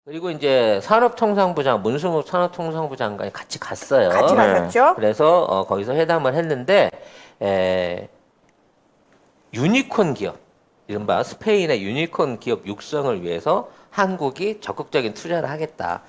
그리고 이제 산업통상부장, 문승욱 산업통상부 장관이 같이 갔어요. 같이 가셨죠? 그래서 거기서 회담을 했는데 유니콘 기업, 이른바 스페인의 유니콘 기업 육성을 위해서 한국이 적극적인 투자를 하겠다.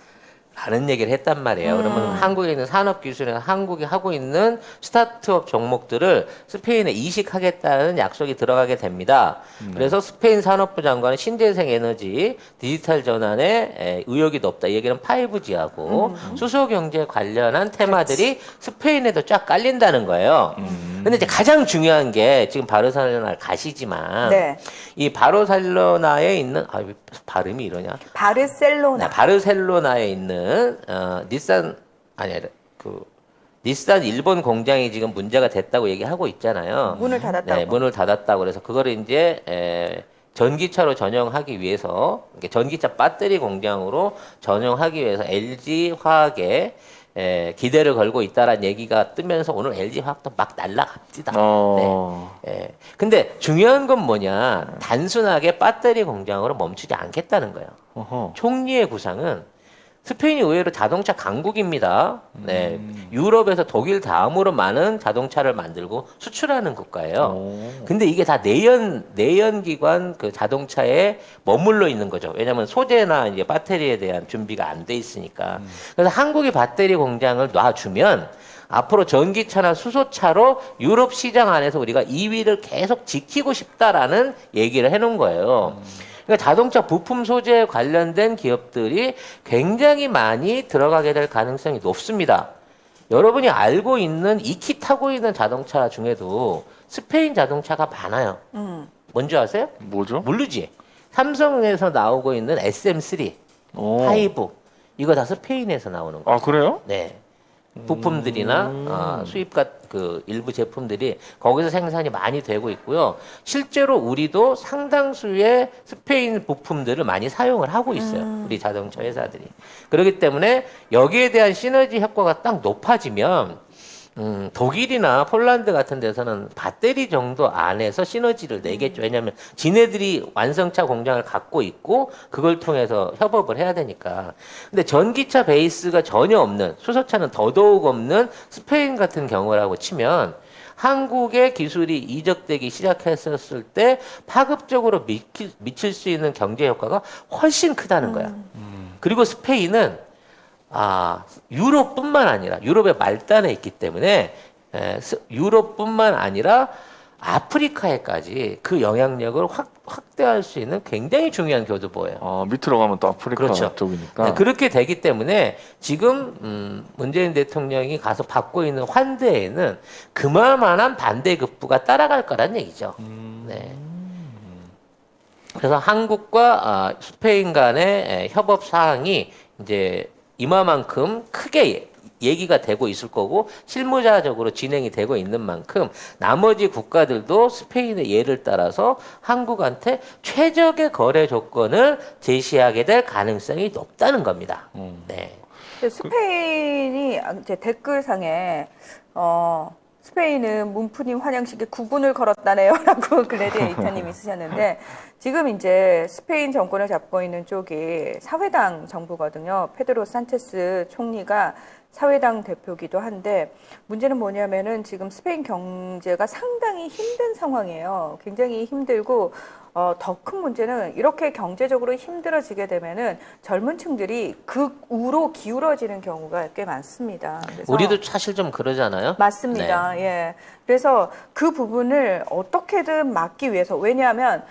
라는 얘기를 했단 말이에요. 그러면 한국에 있는 산업기술이나 한국이 하고 있는 스타트업 종목들을 스페인에 이식하겠다는 약속이 들어가게 됩니다. 그래서 스페인 산업부 장관은 신재생 에너지, 디지털 전환에 의욕이 높다. 이 얘기는 5G하고 수소경제 관련한 테마들이 스페인에도 쫙 깔린다는 거예요. 근데 이제 가장 중요한 게 지금 바르셀로나 가시지만 네. 이 바르셀로나에 있는 왜 발음이 이러냐? 바르셀로나. 바르셀로나에 있는 닛산 닛산 일본 공장이 지금 문제가 됐다고 얘기하고 있잖아요. 문을 닫았다고. 네, 문을 닫았다고 그래서 그거를 이제 전기차로 전용하기 위해서 전기차 배터리 공장으로 전용하기 위해서 LG 화학에 기대를 걸고 있다라는 얘기가 뜨면서 오늘 LG 화학도 막 날라갑니다. 네. 근데 중요한 건 뭐냐? 단순하게 배터리 공장으로 멈추지 않겠다는 거예요. 총리의 구상은 스페인이 의외로 자동차 강국입니다. 네. 유럽에서 독일 다음으로 많은 자동차를 만들고 수출하는 국가예요. 근데 이게 다 내연기관 그 자동차에 머물러 있는 거죠. 왜냐하면 소재나 이제 배터리에 대한 준비가 안 돼 있으니까. 그래서 한국이 배터리 공장을 놔주면 앞으로 전기차나 수소차로 유럽 시장 안에서 우리가 2위를 계속 지키고 싶다라는 얘기를 해놓은 거예요. 그러니까 자동차 부품 소재에 관련된 기업들이 굉장히 많이 들어가게 될 가능성이 높습니다. 여러분이 알고 있는 익히 타고 있는 자동차 중에도 스페인 자동차가 많아요. 뭔지 아세요? 뭐죠? 모르지? 삼성에서 나오고 있는 SM3, 하이브 이거 다 스페인에서 나오는 거예요. 아, 그래요? 네. 부품들이나 수입과 그 일부 제품들이 거기서 생산이 많이 되고 있고요. 실제로 우리도 상당수의 스페인 부품들을 많이 사용을 하고 있어요. 우리 자동차 회사들이. 그렇기 때문에 여기에 대한 시너지 효과가 딱 높아지면 독일이나 폴란드 같은 데서는 배터리 정도 안에서 시너지를 내겠죠. 왜냐하면 지네들이 완성차 공장을 갖고 있고 그걸 통해서 협업을 해야 되니까. 근데 전기차 베이스가 전혀 없는, 수소차는 더더욱 없는 스페인 같은 경우라고 치면 한국의 기술이 이적되기 시작했었을 때 파급적으로 미칠 수 있는 경제 효과가 훨씬 크다는 거야. 그리고 스페인은 유럽뿐만 아니라 유럽의 말단에 있기 때문에 유럽뿐만 아니라 아프리카에까지 그 영향력을 확대할 수 있는 굉장히 중요한 교두보예요. 밑으로 가면 또 아프리카 그렇죠. 쪽이니까. 네, 그렇게 되기 때문에 지금 문재인 대통령이 가서 받고 있는 환대에는 그만한 반대급부가 따라갈 거란 얘기죠. 네. 그래서 한국과 스페인 간의 협업 사항이 이제 이마만큼 크게 얘기가 되고 있을 거고 실무자적으로 진행이 되고 있는 만큼 나머지 국가들도 스페인의 예를 따라서 한국한테 최적의 거래 조건을 제시하게 될 가능성이 높다는 겁니다. 네. 스페인이 이제 댓글상에 스페인은 문프님 환영식에 구군을 걸었다네요라고 글래디에이터님이 쓰셨는데 지금 이제 스페인 정권을 잡고 있는 쪽이 사회당 정부거든요. 페드로 산체스 총리가 사회당 대표기도 한데 문제는 뭐냐면은 지금 스페인 경제가 상당히 힘든 상황이에요. 굉장히 힘들고 더 큰 문제는 이렇게 경제적으로 힘들어지게 되면은 젊은 층들이 극우로 기울어지는 경우가 꽤 많습니다. 그래서 우리도 사실 좀 그러잖아요. 맞습니다. 네. 예. 그래서 그 부분을 어떻게든 막기 위해서 왜냐하면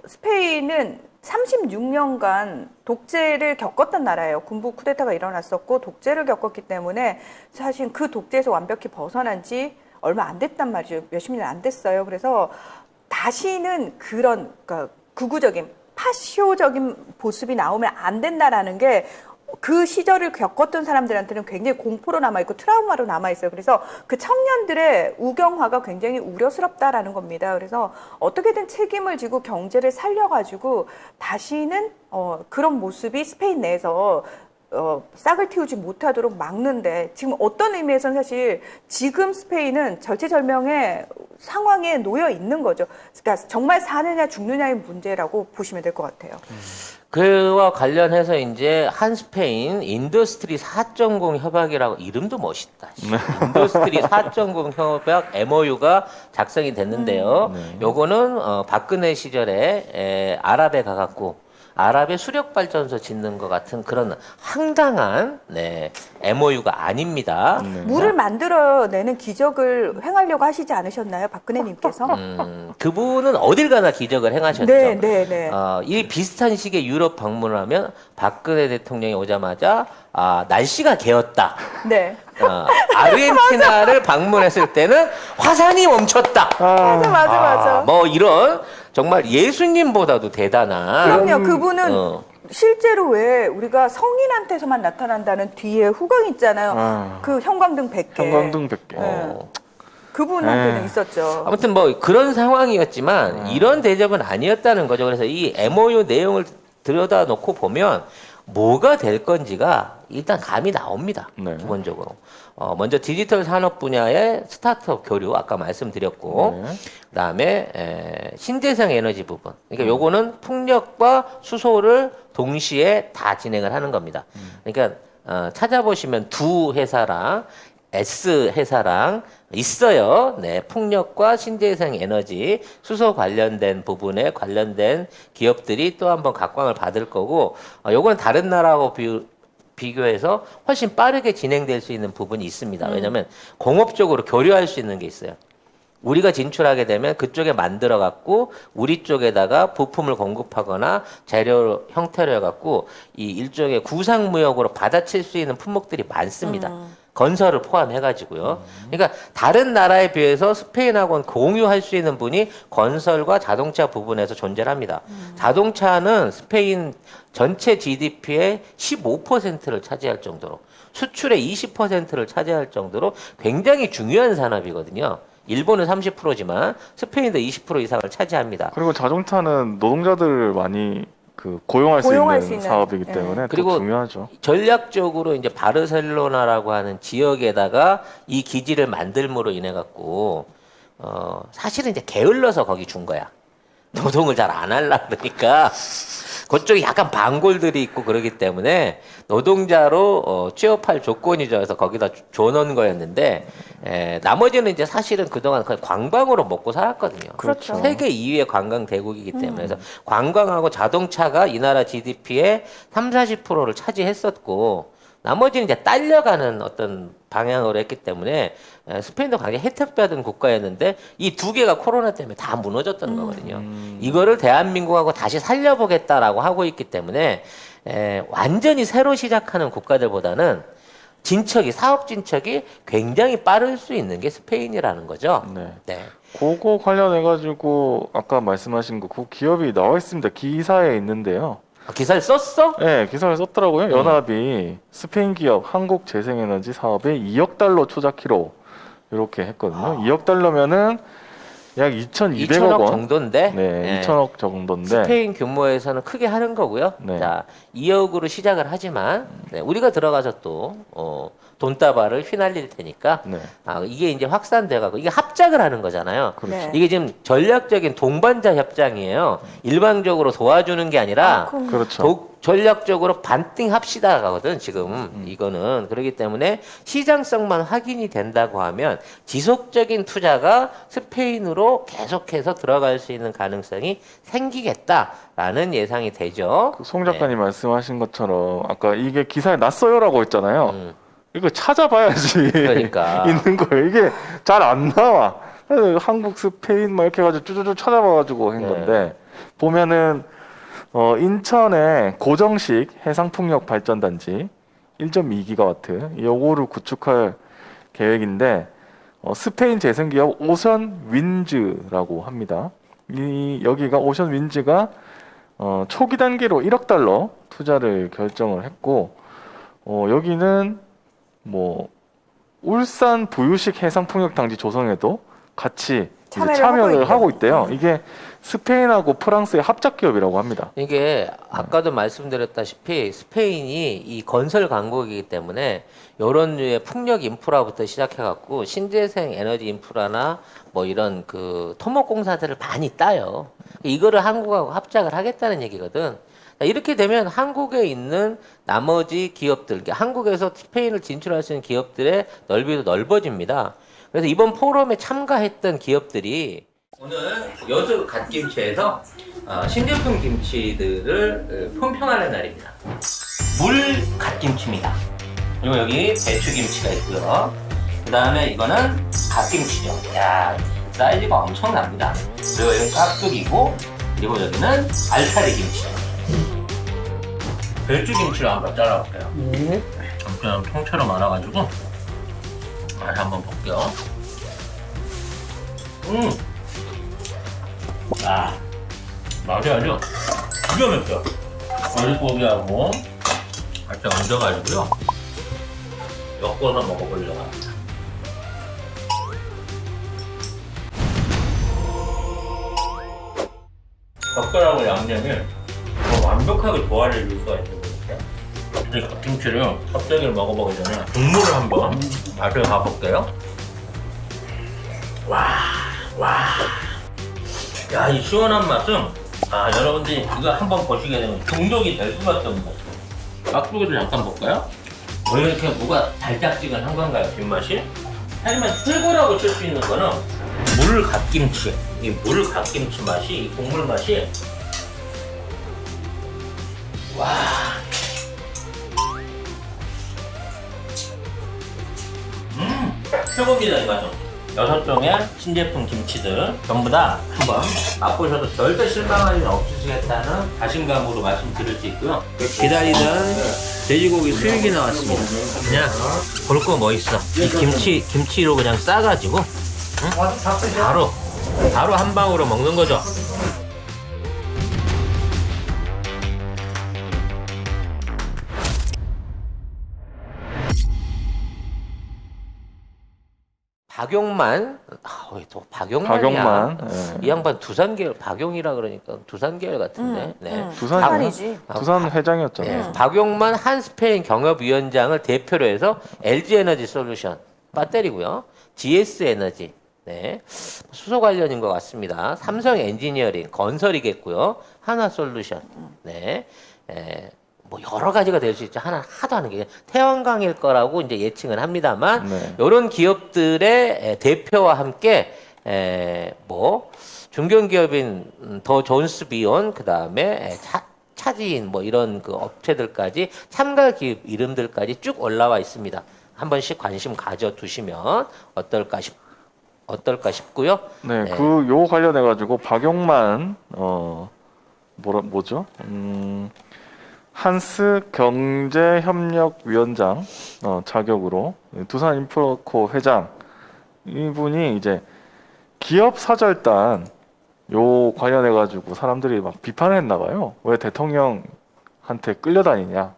스페인은 36년간 독재를 겪었던 나라예요. 군부 쿠데타가 일어났었고 독재를 겪었기 때문에 사실 그 독재에서 완벽히 벗어난 지 얼마 안 됐단 말이죠. 몇십 년 안 됐어요. 그래서 다시는 그런 그러니까 극우적인 파쇼적인 모습이 나오면 안 된다라는 게 그 시절을 겪었던 사람들한테는 굉장히 공포로 남아있고 트라우마로 남아있어요. 그래서 그 청년들의 우경화가 굉장히 우려스럽다라는 겁니다. 그래서 어떻게든 책임을 지고 경제를 살려가지고 다시는 그런 모습이 스페인 내에서 싹을 틔우지 못하도록 막는데 지금 어떤 의미에서는 사실 지금 스페인은 절체절명의 상황에 놓여 있는 거죠. 그러니까 정말 사느냐 죽느냐의 문제라고 보시면 될 것 같아요. 그와 관련해서 이제 한스페인 인더스트리 4.0 협약이라고 이름도 멋있다. 인더스트리 4.0 협약 MOU가 작성이 됐는데요. 요거는 박근혜 시절에 아랍에 가갖고 아랍의 수력 발전소 짓는 것 같은 그런 황당한 MOU가 아닙니다. 물을 만들어내는 기적을 행하려고 하시지 않으셨나요, 박근혜님께서? 그분은 어딜 가나 기적을 행하셨죠. 네. 이 비슷한 시기에 유럽 방문을 하면 박근혜 대통령이 오자마자 날씨가 개었다. 네. 아르헨티나를 방문했을 때는 화산이 멈췄다. 맞아. 뭐 이런 정말 예수님보다도 대단한. 그럼요. 그분은 실제로 왜 우리가 성인한테서만 나타난다는 뒤에 후광 있잖아요. 그 형광등 100개. 형광등 100개. 그분한테는 있었죠. 아무튼 뭐 그런 상황이었지만 이런 대접은 아니었다는 거죠. 그래서 이 MOU 내용을 들여다 놓고 보면 뭐가 될 건지가 일단 감이 나옵니다. 네. 기본적으로. 먼저 디지털 산업 분야의 스타트업 교류 아까 말씀드렸고 그다음에 신재생 에너지 부분. 그러니까 요거는 풍력과 수소를 동시에 다 진행을 하는 겁니다. 그러니까 찾아보시면 두 회사랑 S 회사랑 있어요. 네, 풍력과 신재생 에너지, 수소 관련된 부분에 관련된 기업들이 또 한번 각광을 받을 거고, 요건 다른 나라하고 비교해서 훨씬 빠르게 진행될 수 있는 부분이 있습니다. 왜냐하면 공업적으로 교류할 수 있는 게 있어요. 우리가 진출하게 되면 그쪽에 만들어 갖고 우리 쪽에다가 부품을 공급하거나 재료 형태로 해갖고 이 일종의 구상무역으로 받아칠 수 있는 품목들이 많습니다. 건설을 포함해가지고요. 그러니까 다른 나라에 비해서 스페인하고는 공유할 수 있는 분이 건설과 자동차 부분에서 존재를 합니다. 자동차는 스페인 전체 GDP의 15%를 차지할 정도로 수출의 20%를 차지할 정도로 굉장히 중요한 산업이거든요. 일본은 30%지만 스페인도 20% 이상을 차지합니다. 그리고 자동차는 노동자들을 많이 고용할 수 있는 사업이기 때문에 그리고 또 중요하죠. 전략적으로 이제 바르셀로나라고 하는 지역에다가 이 기지를 만들므로 인해 갖고 사실은 이제 게을러서 거기 준 거야. 노동을 잘 안 하려 그러니까 그쪽에 약간 반골들이 있고 그러기 때문에 노동자로 취업할 조건이 좋아서 거기다 줘놓은 거였는데 나머지는 이제 사실은 그동안 거의 관광으로 먹고 살았거든요. 그렇죠. 세계 2위의 관광 대국이기 때문에 그래서 관광하고 자동차가 이 나라 GDP의 30-40%를 차지했었고 나머지는 이제 딸려가는 어떤 방향으로 했기 때문에 스페인도 굉장히 혜택받은 국가였는데 이 두 개가 코로나 때문에 다 무너졌던 거거든요. 이거를 대한민국하고 다시 살려보겠다라고 하고 있기 때문에 완전히 새로 시작하는 국가들보다는 사업 진척이 굉장히 빠를 수 있는 게 스페인이라는 거죠. 네. 그거 관련해가지고 아까 말씀하신 그 기업이 나와 있습니다. 기사에 있는데요. 기사를 썼어? 네, 기사를 썼더라고요. 연합이 스페인 기업 한국재생에너지 사업에 2억 달러 투자키로 이렇게 했거든요. 2억 달러면은 약 2,200억 2천억 원 정도인데 네, 2천억 정도인데 스페인 규모에서는 크게 하는 거고요. 네. 자, 2억으로 시작을 하지만 우리가 들어가서 또 돈다발을 휘날릴 테니까 네. 이게 이제 확산돼가고 이게 합작을 하는 거잖아요. 그렇죠. 네. 이게 지금 전략적인 동반자 협정이에요. 일방적으로 도와주는 게 아니라 그렇죠. 전략적으로 반띵 합시다거든 지금 이거는 그렇기 때문에 시장성만 확인이 된다고 하면 지속적인 투자가 스페인으로 계속해서 들어갈 수 있는 가능성이 생기겠다라는 예상이 되죠. 송 작가님 말씀하신 것처럼 아까 이게 기사에 났어요라고 했잖아요. 이거 찾아봐야지 그러니까. 있는 거예요. 이게 잘 안 나와. 그래서 한국, 스페인 막 이렇게 해가지고 쭈쭈쭈 찾아봐가지고 한 건데 보면은 인천의 고정식 해상풍력 발전단지 1.2기가와트 요거를 구축할 계획인데 스페인 재생기업 오션 윈즈라고 합니다. 여기가 오션 윈즈가 초기 단계로 1억 달러 투자를 결정을 했고 여기는 뭐 울산 부유식 해상풍력 단지 조성에도 같이 참여를 하고 있대요. 이게 스페인하고 프랑스의 합작 기업이라고 합니다. 이게 아까도 말씀드렸다시피 스페인이 이 건설 강국이기 때문에 이런 류의 풍력 인프라부터 시작해갖고 신재생 에너지 인프라나 뭐 이런 그 토목공사들을 많이 따요. 이거를 한국하고 합작을 하겠다는 얘기거든. 자, 이렇게 되면 한국에 있는 나머지 기업들, 그러니까 한국에서 스페인을 진출할 수 있는 기업들의 넓이도 넓어집니다. 그래서 이번 포럼에 참가했던 기업들이 오늘 여수 갓김치에서 신제품 김치들을 품평하는 날입니다. 물 갓김치입니다. 그리고 여기 배추김치가 있고요. 그 다음에 이거는 갓김치죠. 야, 사이즈가 엄청납니다. 그리고 여기는 깍두기고, 그리고 여기는 알타리 김치죠. 배추김치를 한번 잘라볼게요. 엄청 통째로 많아가지고 맛 한번 볼게요. 맛이 아주 기가 막혀. 어리고기하고 같이 얹어가지고요. 엮어서 먹어보려고 합니다. 젓갈하고 양념이 완벽하게 조화를 이룰 수가 있는 거니까 이 갓김치를 껍데기를 먹어보기 전에 국물을 한번 맛을 봐볼게요. 야, 이 시원한 맛은 여러분들이 이거 한번 보시게 되면 중독이 될 수밖에 없는 거죠. 깍두기를 잠깐 볼까요? 왜 이렇게 뭐가 달짝지근한 건가요, 뒷맛이? 하지만 최고라고 칠 수 있는 거는 물 갓김치. 이 물 갓김치 맛이, 이 국물 맛이 최고입니다, 이 맛은. 6종의 신제품 김치들 전부 다 한번 맛보셔도 절대 실망할 일 없으시겠다는 자신감으로 말씀드릴 수 있고요. 기다리던 돼지고기 수육이 나왔습니다. 그냥 볼 거 뭐 있어. 이 김치로 그냥 싸가지고 바로 한 방으로 먹는 거죠. 박용만, 또 박용만이야. 박용만. 이 양반 두산 계열, 박용이라 그러니까 두산 계열 같은데. 네. 두산이지. 두산 회장이었잖아요. 네. 박용만 한 스페인 경협위원장을 대표로 해서 LG 에너지 솔루션 배터리고요. GS 에너지. 네. 수소 관련인 것 같습니다. 삼성 엔지니어링 건설이겠고요. 하나 솔루션. 네. 뭐 여러 가지가 될 수 있죠. 하나 하도 하는 게 태양광일 거라고 이제 예측은 합니다만 네. 이런 기업들의 대표와 함께 뭐 중견기업인 더 존스 비온 그다음에 차지인 뭐 이런 그 업체들까지 참가 기업 이름들까지 쭉 올라와 있습니다. 한 번씩 관심 가져 두시면 어떨까 싶고요. 네, 요 관련해 가지고 박용만 뭐죠? 한스 경제협력위원장 자격으로 두산 인프라코 회장 이분이 이제 기업 사절단 요 관련해 가지고 사람들이 막 비판을 했나 봐요. 왜 대통령한테 끌려다니냐?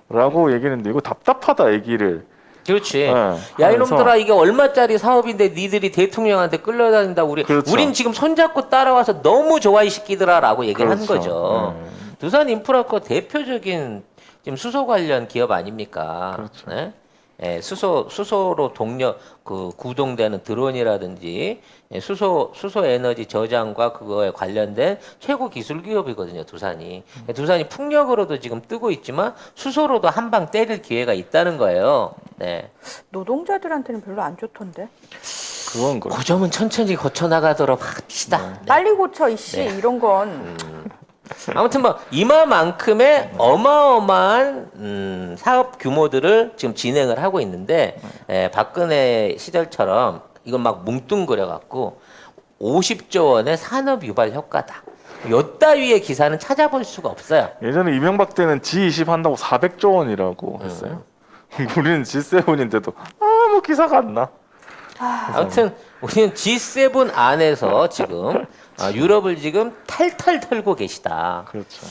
라고 얘기했는데 이거 답답하다 얘기를. 그렇지. 네, 야 이놈들아 이게 얼마짜리 사업인데 니들이 대통령한테 끌려다닌다 그렇죠. 우린 지금 손잡고 따라와서 너무 좋아 이 새끼들아라고 얘기를 한 거죠. 두산 인프라코 대표적인 지금 수소 관련 기업 아닙니까? 그렇죠. 네? 수소로 구동되는 드론이라든지 수소 에너지 저장과 그거에 관련된 최고 기술 기업이거든요, 두산이. 두산이 풍력으로도 지금 뜨고 있지만 수소로도 한 방 때릴 기회가 있다는 거예요. 네. 노동자들한테는 별로 안 좋던데. 그건 그렇죠. 그 점은 천천히 고쳐 나가도록 합시다. 네. 빨리 고쳐 이씨 이런 건. 아무튼 뭐 이마만큼의 어마어마한 사업 규모들을 지금 진행을 하고 있는데 박근혜 시절처럼 이건 막 뭉뚱그려 갖고 50조 원의 산업 유발 효과다. 요따위의 기사는 찾아볼 수가 없어요. 예전에 이명박 때는 G20 한다고 400조 원이라고 했어요. 우리는 G7인데도 아무 기사가 안 나. 아무튼 우리는 G7 안에서 지금 유럽을 지금 탈탈 털고 계시다. 그렇죠.